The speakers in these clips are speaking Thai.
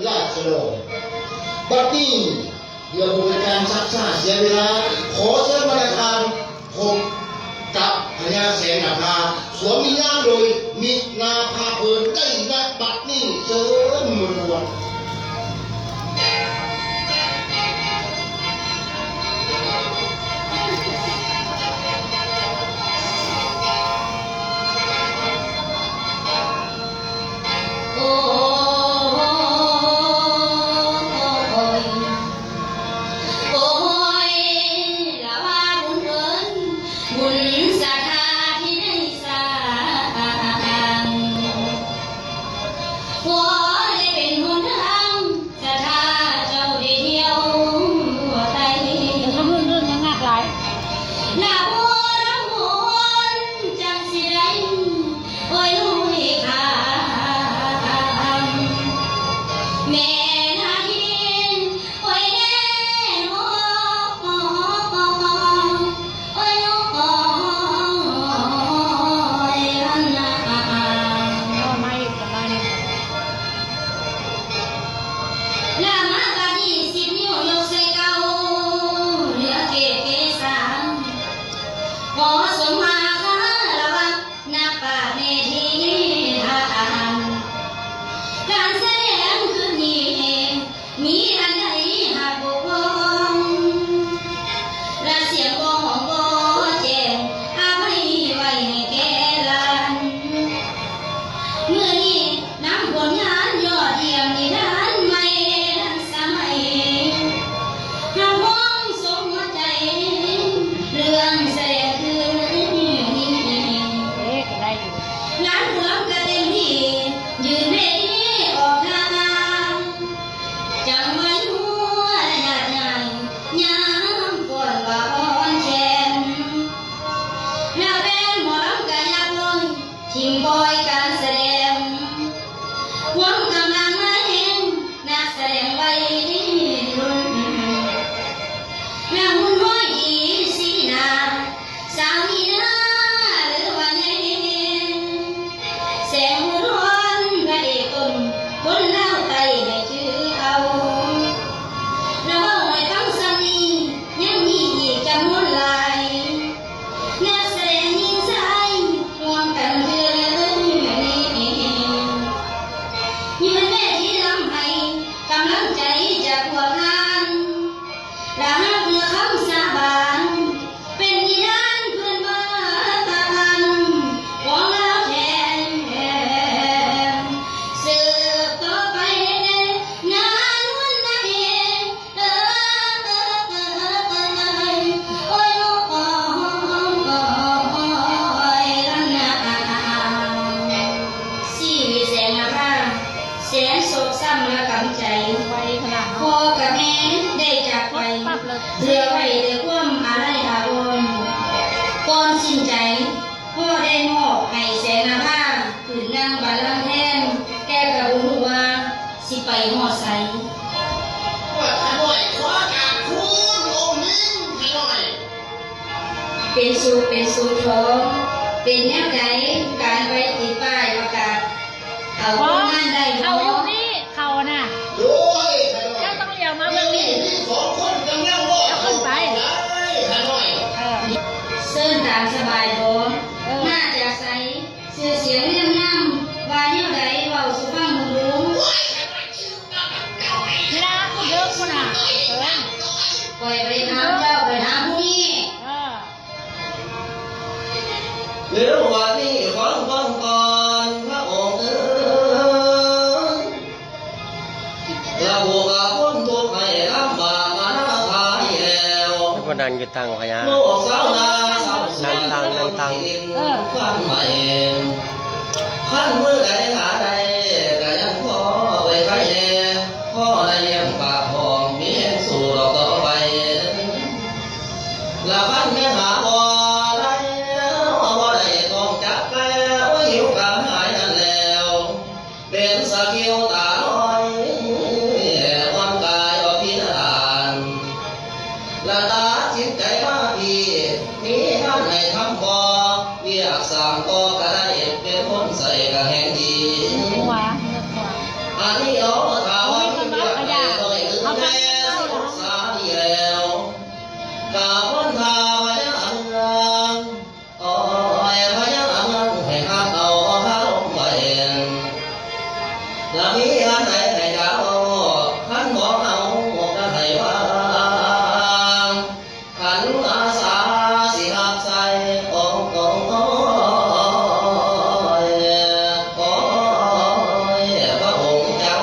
ราชโลกบัดนี้เดี๋ยวบริการชักชาเสียเวลาขอเชิญบริการพบกับพญาแสนนาภาสวมวิญญาณโดยมิตรนาภาเพลินได้นักบัดนี้เชิญมือรวมพ่อกับแม่ได้จากไปเรือไว้ด้วยความอะไรอาวรณ์ก่อนสิ้นใจพ่อได้มอบให้แสนนาภาขืนนางบัลลังก์แทนแก้กระบุงว่าสิไปหอดใสเป็นสุขเป็นสุขท้องเป็นแนวใดการไปติดป้ายประกาศเอาคนงานได้เอายุคนี้เขาน่ะเจ้าต้องเลี้ยวมาเบื้องนี้แล้วขึ้นไปเส้นตามสบายท้องน่าจะใสเสียเสียงเรียงน้ำว่าแนวใดเบาสุภาพมุรุงนี่นะคุณเยอะคุณอ่ะปล่อยไปทำเจ้าไปทำผู้นี้เรื่องวันนี้ฟังก่อนพระองค์และบวกกับคนทุกข์ให้ลำบากมาหน้าทายแล้วก็นั่งอยู่ตังพญาลูกสาวนาสาวนั่งตังฟังใหม่ขั้นมือใดขาใดก็ยังพอไว้ใครแน่พ่อได้เลี้ยงปากห้องมีแห่งสู่ดอกต่อไปและพันแค่หาบ่ได้เป็นสกิลตาลอยวันกายอภิธานและตาจิตใจมาพี่มีท่านให้ทำบ่เรียกสามก็ก็ได้เป็นคนใส่กระแหงดีอันนี้เอาถาว กาพ้นทาพญาเมืองโอ้ยพญาเมืองให้ข้าเอาข้าลงไปแล้วมีอันไหนให้เจ้าขันบอกเอาจะให้ว่าขันอาสาสิหักใส่โอ้โอ้โอ้ยโอ้ยพระองค์เจ้า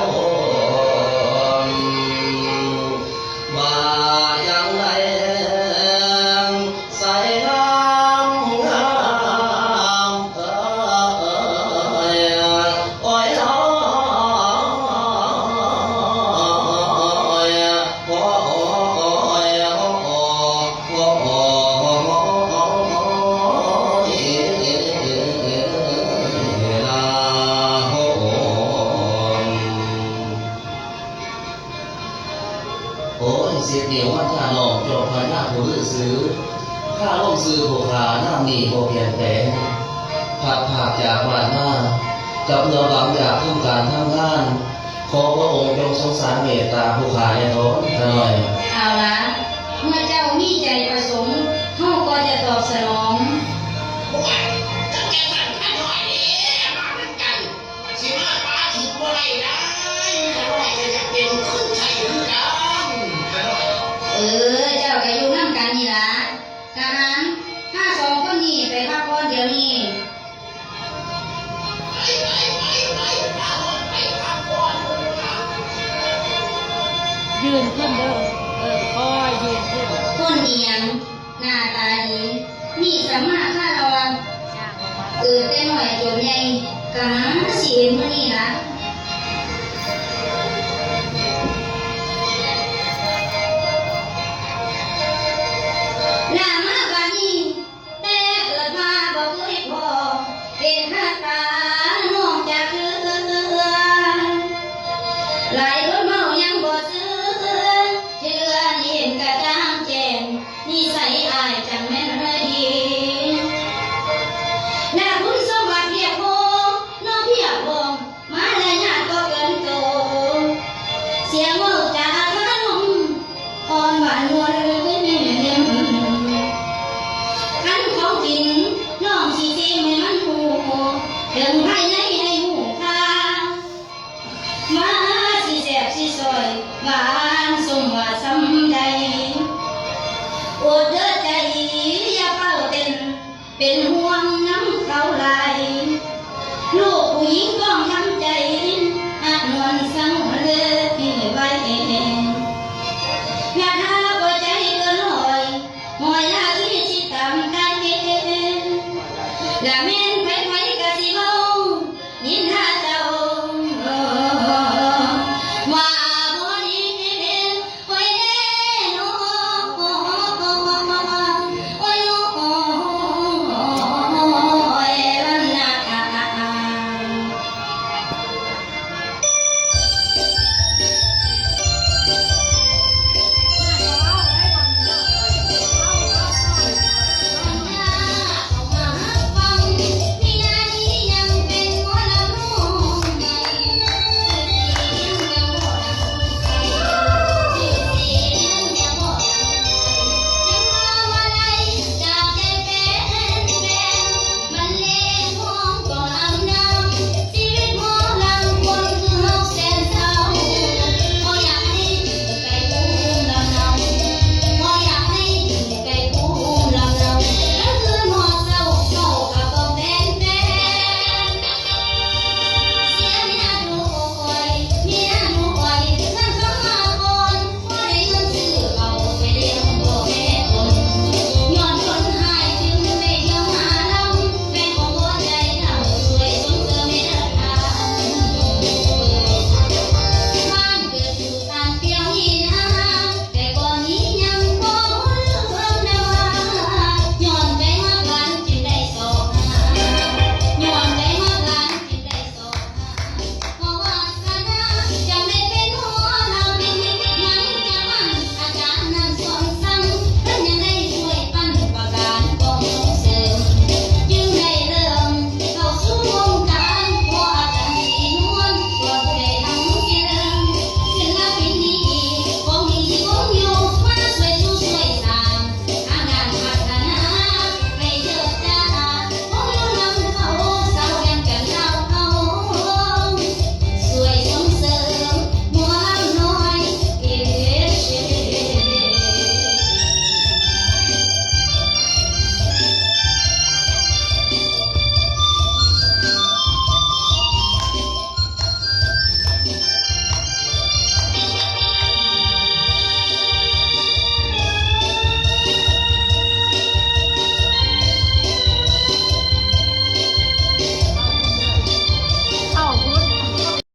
มาอย่างไรใส่น้ำงามโอ้ยโอ้ยโอ้ยโอ้ยโอ้ยเสียเดียวว่าข้าหลอกจบพญาผู้ลือซื้อข้าลงซื้อผู้ขาหน้ามีโบเพียนแผลผัดผากจากบ้านหน้ากับเนื้อหวังอยากทำการทำงาน ขอพระองค์จงสงสารเมตตาผู้ขาในท้องหน่อย เอาละเมื่อเจ้ามีใจประสงค์เฮาก็จะตอบสนอง ตั้งแต่สั่งข้าหน่อยนี่มาเหมือนกันสิมาป้าถึงบ่ได้ได้ข้าหน่อยก็จะเป็นคนไทยเหมือนกันข้าหน่อย เจ้าก็อยู่นำกันนี่ล่ะทหารถ้าสองคนนี้ไปพักผ่อนเดี๋ยวนี้ ไปพักผ่อน ยืนขึ้นเด้อค่อยยืนขึ้น คนเอียงหน้าตาดีมีสัมมาคารวะ ย่างออกมา แต่หน่อยจนใหญ่ก็หาสิเห็นมื้อนี้ล่ะหน้ามาบัดนี้แต่เกิดมาบ่เคยพอเป็นหักตาน้องจากเธอหลายคนเมายังบ่ซื้อเชื่อนี่เห็นกระจ่างแจ้งนิสัยอายจังแม่นดีหน้าคุณสมบัติเพียบพอน้องเพียบพอมาและญาติก็เกินโตเสียงเว้าจาขนมอ่อนหวานนวลขันของจริงน้องสิเจมให้มันหูเดินภายในให้หูค่ามาสิแสบสิซอยหวานสมว่าสำใดอดเด้อใจอย่าเป้าเต้นเป็น